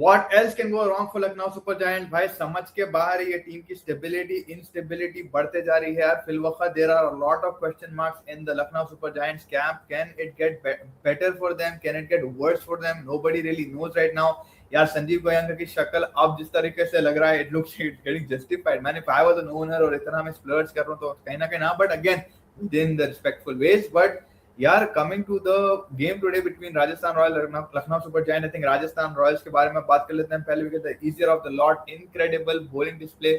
What else can go wrong for Lucknow Super Giants? भाई समझ के बाहर है ये टीम की स्टेबिलिटी इंस्टेबिलिटी बढ़ते जा रही है यार फिल वक्त there are a lot of question marks in the Lucknow Super Giants camp. Can it get better for them? Can it get worse for them? Nobody really knows right now. यार संजीव गोयंका की शक्ल अब जिस तरीके से लग रहा है it looks getting justified. मैंने if I was an owner और इतना मैं splurge कर रहा हूँ तो कहीं ना कहीं ना, but again within the respectful ways. But यार coming to the game today between Rajasthan Royal Lucknow Super Giant, I think Rajasthan Royals के बारे में बात कर लेते हैं. पहले wicket the easier of the lot, incredible bowling display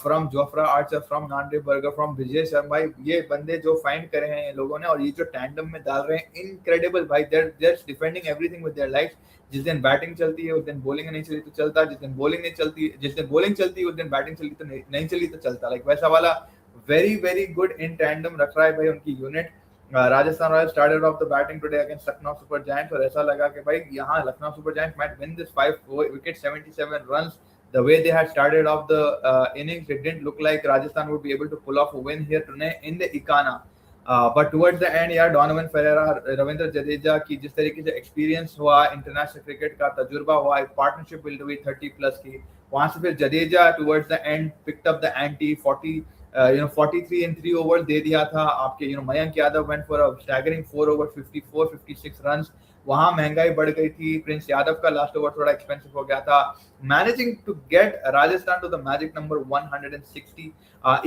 from Jofra Archer, from Nandre Burger, from Vijay Sharma. ये बंदे जो फाइंड करे हैं ये लोगों ने और ये जो टैंडम में डाल रहे हैं इनक्रेडिबल भाई. They're defending everything with their life. जिस दिन बैटिंग चलती है उस दिन बॉलिंग नहीं चली तो चलता, जिस दिन बॉलिंग नहीं चलती, जिस दिन बॉलिंग चलती है उस दिन बैटिंग चली तो नहीं चली तो चलता. लाइक वैसा वाला very very good in tandem रख रहा है भाई उनकी unit. Rajasthan Royals started off the batting today against Lucknow super giants और ऐसा लगा कि भाई यहाँ Lucknow super giants might win this 5 wicket 77 runs. The way they had started off the innings, it didn't look like Rajasthan would be able to pull off a win here today in the Ikana. But towards the end यार Donovan Ferreira, Ravindra Jadeja की जिस तरीके से experience हुआ, international cricket का तजुर्बा हुआ, एक पार्टनरशिप बिल्ड हुई 30+ की, वहां से फिर Jadeja towards the end picked up the anti 43 in 3 overs दे दिया था आपके. Mayank Yadav went for a staggering 4 over 54-56 runs. वहां महंगाई बढ़ गई थी. प्रिंस यादव का लास्ट ओवर थोड़ा एक्सपेंसिव हो गया था. Managing to get Rajasthan to the magic number 160.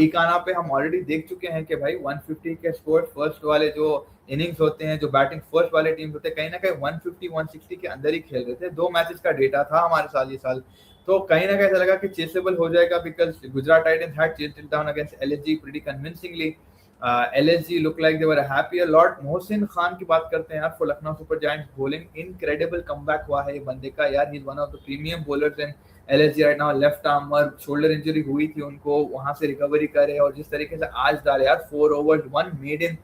Ekana पे हम ऑलरेडी देख चुके हैं कि भाई 150 के स्कोर फर्स्ट वाले जो इनिंग्स होते हैं, जो बैटिंग फर्स्ट वाले टीम होते हैं, कहीं ना कहीं 150-160 के अंदर ही खेल रहे थे. 2 मैचेस का डेटा था हमारे साथ ये साल, तो कहीं ना कहीं ऐसा लगा कि चेसेबल हो जाएगा because Gujarat Titans had chased it down against LSG pretty convincingly. LSG look like they were happy a lot. Mohsin Khan की बात करते हैं यार for Lucknow super giants. Bowling incredible comeback हुआ है ये बंदे का यार. He is one of the premium bowlers in LSG right now. Left armour shoulder injury हुई थी उनको, वहां से रिकवरी करे और जिस तरीके से आज डाले यार 4 overs 1 maiden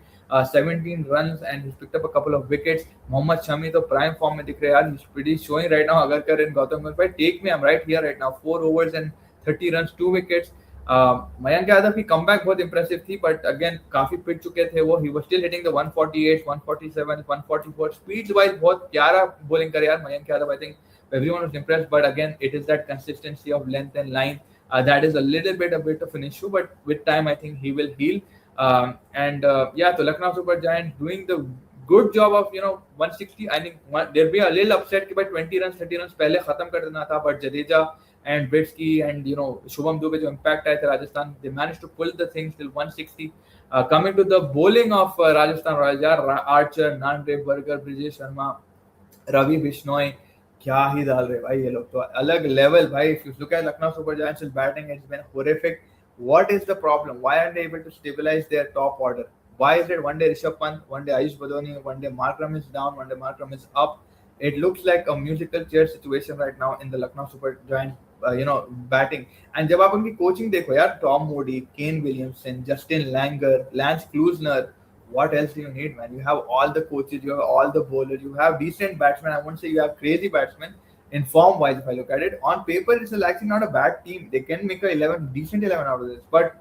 17 runs and he's picked up a couple of wickets. Mohammed Shami तो प्राइम फॉर्म में दिख रहे हैं यार. he's pretty showing right now. अगर करें गौतम गंभीर, take me, I'm right here right now. 4 overs and 30 runs 2 wickets. Mayank Yadav की कमबैक बहुत इंप्रेसिव थी बट अगेन काफी पिट चुके थे वो. he was still hitting the 148 147 144 speed wise बहुत प्यारा बॉलिंग करे यार Mayank Yadav. I think everyone was impressed but again it is that consistency of length and line that is a little bit of an issue but with time I think he will heal. Yeah, so Lucknow Super Giants doing the good job of 160. I think there'll be a little upset कि भाई 20 runs 30 runs पहले खत्म कर देना था but Jadeja and Britsky and Shubham Dubey जो impact आए थे Rajasthan, they managed to pull the things till 160. Coming to the bowling of Rajasthan Royals यार, आर्चर, नांडे बर्गर, ब्रिजेश शर्मा, रवि बिश्नोई क्या ही डाल रहे भाई ये लोग तो अलग लेवल भाई. If you look at Lucknow Super Giants batting, it's been horrific. What is the problem? Why aren't they able to stabilize their top order? Why is it one day Rishabh Pant, one day Ayush Badoni, one day Markram is down, one day Markram is up? It looks like a musical chair situation right now in the Lucknow Super Giants, batting. And जब आप उनकी coaching देखो यार, Tom Moody, Kane Williamson, Justin Langer, Lance Klusener, what else do you need, man? You have all the coaches, you have all the bowlers, you have decent batsmen. I won't say you have crazy batsmen. In form wise, if I look at it, on paper, it's actually not a bad team. They can make a decent 11 out of this. But,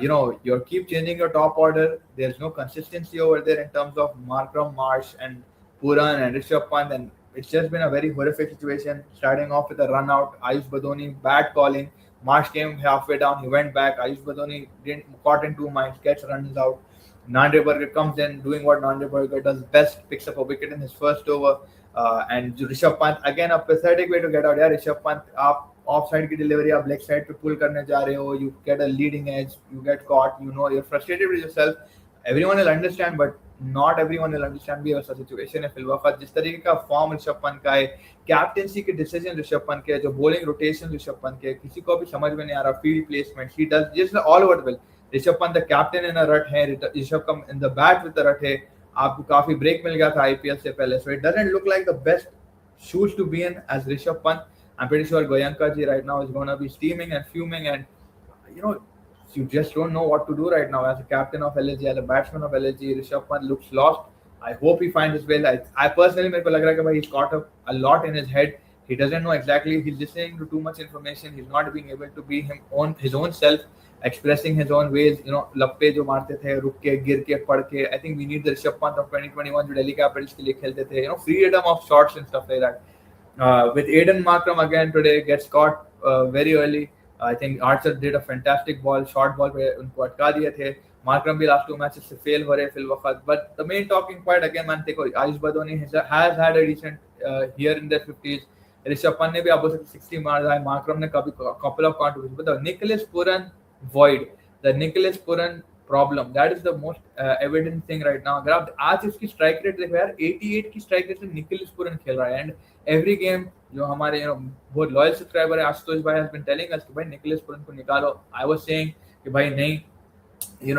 you keep changing your top order. There's no consistency over there in terms of Markram, Marsh, and Puran and Rishabh Pant. And it's just been a very horrific situation. Starting off with a run out, Ayush Badoni, bad calling. Marsh came halfway down, he went back. Ayush Badoni caught in 2 minds, gets runs out. Nande Burger comes in, doing what Nande Burger does best, picks up a wicket in his first over. And Rishabh Pant, again a pathetic way to get out. Yeah, Rishabh Pant, आप of side की delivery आप leg side पे पुल करने जा रहे हो, you get a leading edge, you get caught, you're frustrated with yourself. Everyone will understand, but not everyone will understand भी ऐसा सिचुएशन है फिल वक्त. जिस तरीके का फॉर्म ऋषभ पंत का है, कैप्टेंसी के डिसीजन ऋषभ पंत के, जो बॉलिंग रोटेशन ऋषभ पंत के, किसी को भी समझ में नहीं आ रहा. Field placement he does just all over well. Rishabh Pant the captain in a rut है, Rishabh come in the bat with the rut है. आपको काफी ब्रेक मिल गया था आईपीएल से पहले, so it doesn't look like the best shoes to be in as Rishabh Pant. I'm pretty sure Goyanka ji right now is going to be steaming and fuming, and you just don't know what to do right now as a captain of LSG, as a batsman of LSG. Rishabh Pant looks lost. I hope he finds his way. I personally, मेरे को लग रहा है कि भाई he's caught up a lot in his head. He doesn't know exactly. He's listening to too much information. He's not being able to be his own self. Expressing his own ways, लप्पे जो मारते थे, रुक के, गिर के, पढ़ के. I think we need the Rishabh Pant of 2021 जो दिल्ली कैपिटल्स के लिए खेलते थे. Freedom of shots and stuff like that. with Aiden Markram again today gets caught very early. I think Archer did a fantastic ball, short ball पे उनको अटका दिए थे. Markram भी last 2 matches से fail हो रहे फिल वक्त. But the main talking point again man देखो Ayush Badoni has had a decent here in the 50s. Rishabh Pant ने भी आप बोल सकते 60 मार रहा है. Markram ने कभी couple of contributions. But the Nicholas Puran void, the Nicholas Puran problem, that is the most evident thing right now. अगर आप आज इसकी strike rate देखो यार 88 की strike rate से निकोलस पुरन खेल रहा है. And every game जो हमारे बहुत लॉयल सब्सक्राइबर है आशुतोष भाई has been telling us कि भाई निकोलस पुरन को निकालो. I was saying कि भाई नहीं,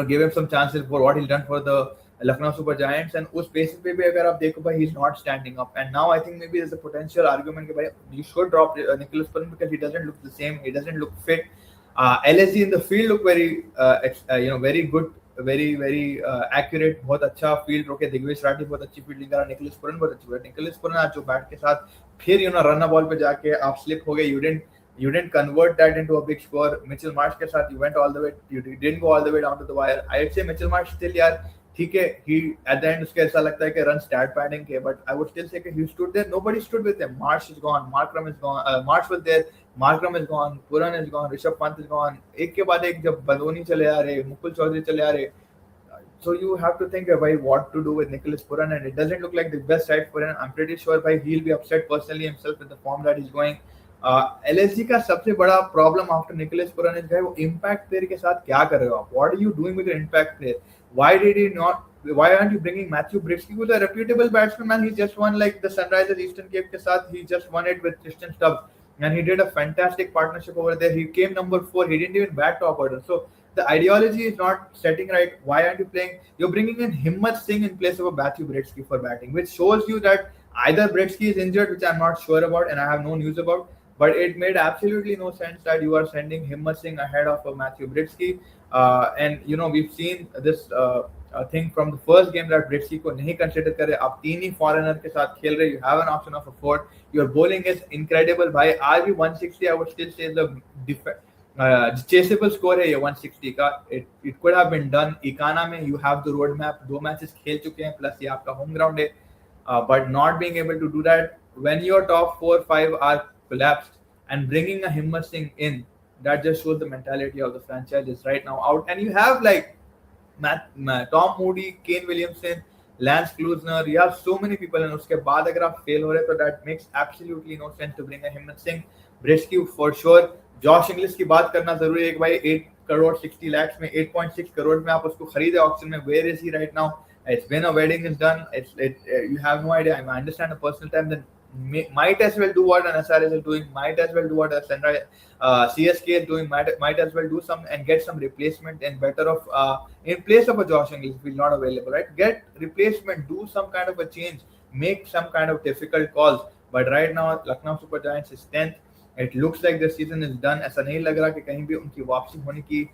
give him some chances for what he's done for the Lucknow Super Giants. And उस basis पे भी अगर आप देखो भाई he's not standing up. And now I think maybe there's a potential argument कि भाई you should drop Nicholas Puran because he doesn't look the same, he doesn't look fit. LSG in the field look very very good, very accurate. बहुत अच्छा field रोके. दिग्विजय राठी बहुत अच्छी fielding करा. Nicholas Pooran बहुत अच्छी. निकोलस पुरन आज जो बैट के साथ फिर रन बॉल पे जाके आप स्लिप हो गए. You didn't convert that into a big score. Mitchell Marsh के साथ you went all the way. You didn't go all the way down to the wire. I'd say Mitchell Marsh still यार ठीक है. He at the end उसके ऐसा लगता है कि run stat padding के. But I would still say कि he stood there. Nobody stood with him. Marsh is gone. Markram is gone. Marsh was there. Markram is gone. Puran is gone. Rishabh Pant is gone. एक के बाद एक जब बदोनी चले आ रहे, मुकुल चौधरी चले आ रहे. So you have to think about what to do with Nicholas Puran, and it doesn't look like the best side for him. I'm pretty sure he'll be upset personally himself with the form that he's going. LSG का सबसे बड़ा problem after Nicholas Pooran is वो impact player के साथ क्या कर रहे हो आप. What are you doing with your impact player? Why aren't you bringing Matthew Britsky, who's a reputable batsman, man? He just won like the Sunrisers Eastern Cape के साथ. He just won it with Tristan Stubbs, and he did a fantastic partnership over there. He came number 4. He didn't even bat top order. So the ideology is not setting right. Why aren't you playing? You're bringing in Himmat Singh in place of a Matthew Britsky for batting, which shows you that either Britsky is injured, which I'm not sure about, and I have no news about. But it made absolutely no sense that you are sending Himmat Singh ahead of Matthew Britsky. And we've seen this thing from the first game that Britsky को नहीं consider करे. आप 3 ही foreigner के साथ खेल रहे. You have an option of a 4. Your bowling is incredible. भाई आज भी 160 I would still say the chaseable score है ये 160 का. It could have been done. Ikana में you have the road map. 2 matches खेल चुके हैं plus ये आपका home ground है. But not being able to do that when your top 4-5 are collapsed, and bringing a Himmat Singh in, that just shows the mentality of the franchise is right now out. And you have like Tom Moody, Kane Williamson, Lance Klusener. You have so many people, and उसके बाद अगर आप fail हो रहे तो that makes absolutely no sense to bring a Himmat Singh. Britsky for sure. Josh Inglis की बात करना जरूरी है कि भाई 8 crore 60 lakhs में 8.6 crore में आप उसको खरीदे ऑक्शन में. Where is he right now? It's been a wedding is done. You have no idea. I understand the personal time. Then might as well do what an SRS is doing. Might as well do what a CSK is doing. Might as well do some and get some replacement and better of in place of a Josh Inglis if he's not available. Right? Get replacement. Do some kind of a change. Make some kind of difficult calls. But right now, Lucknow Super Giants is 10th. It looks like the season is done. ऐसा नहीं लग रहा कि कहीं भी उनकी वापसी होने की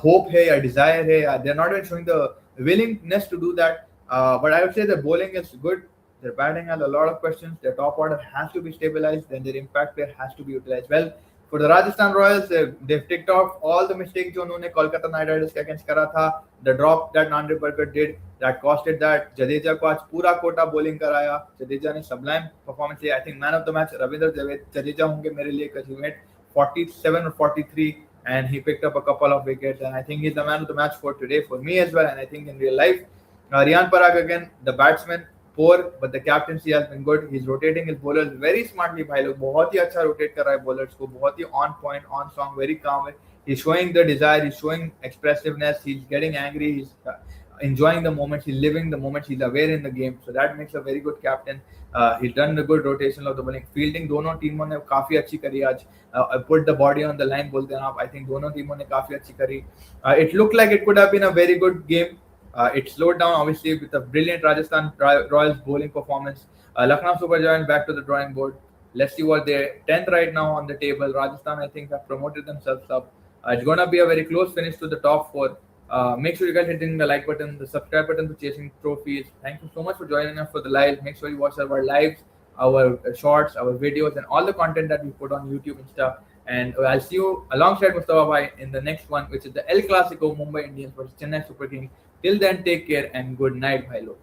hope है या desire है. They're not even showing the willingness to do that. But I would say the bowling is good. Their batting has a lot of questions. Their top order has to be stabilized. Then their impact player has to be utilized well. For the Rajasthan Royals, they've ticked off all the mistakes जो उन्होंने Kolkata Knight Riders के against करा था. The drop that Nandre Barker did, that costed that. Jadeja को आज पूरा Kota bowling कराया. Jadeja ने sublime performance दिया. I think man of the match Ravindra Jadeja होंगे मेरे लिए because he made 47 or 43 and he picked up a couple of wickets. And I think he's the man of the match for today for me as well. And I think in real life, Riyan Parag again, the batsman. Poor, but the captaincy has been good. He's rotating his bowlers very smartly. भाई लोग बहुत ही अच्छा rotate कर रहा है bowlers को. बहुत ही on point, on song, very calm. He's showing the desire. He's showing expressiveness. He's getting angry. He's enjoying the moments. He's living the moments. He's aware in the game. So that makes a very good captain. He's done a good rotation of the bowling. Fielding दोनों टीमों ने काफी अच्छी करी आज. Put the body on the line बोलते हैं आप. I think दोनों टीमों ने काफी अच्छी करी. It looked like it could have been a very good game. It slowed down obviously with a brilliant Rajasthan Royals bowling performance. Lucknow Super Giants back to the drawing board. Let's see what they're 10th right now on the table. Rajasthan I think have promoted themselves up. It's gonna be a very close finish to the top 4. Make sure you guys hitting the like button, the subscribe button to Chasing Trophies. Thank you so much for joining us for the live. Make sure you watch our lives, our shorts, our videos, and all the content that we put on YouTube and stuff. And I'll see you alongside Mustafa Bhai in the next one, which is the El Clasico Mumbai Indians versus Chennai Super Kings. Till then, take care and good night, bhai log.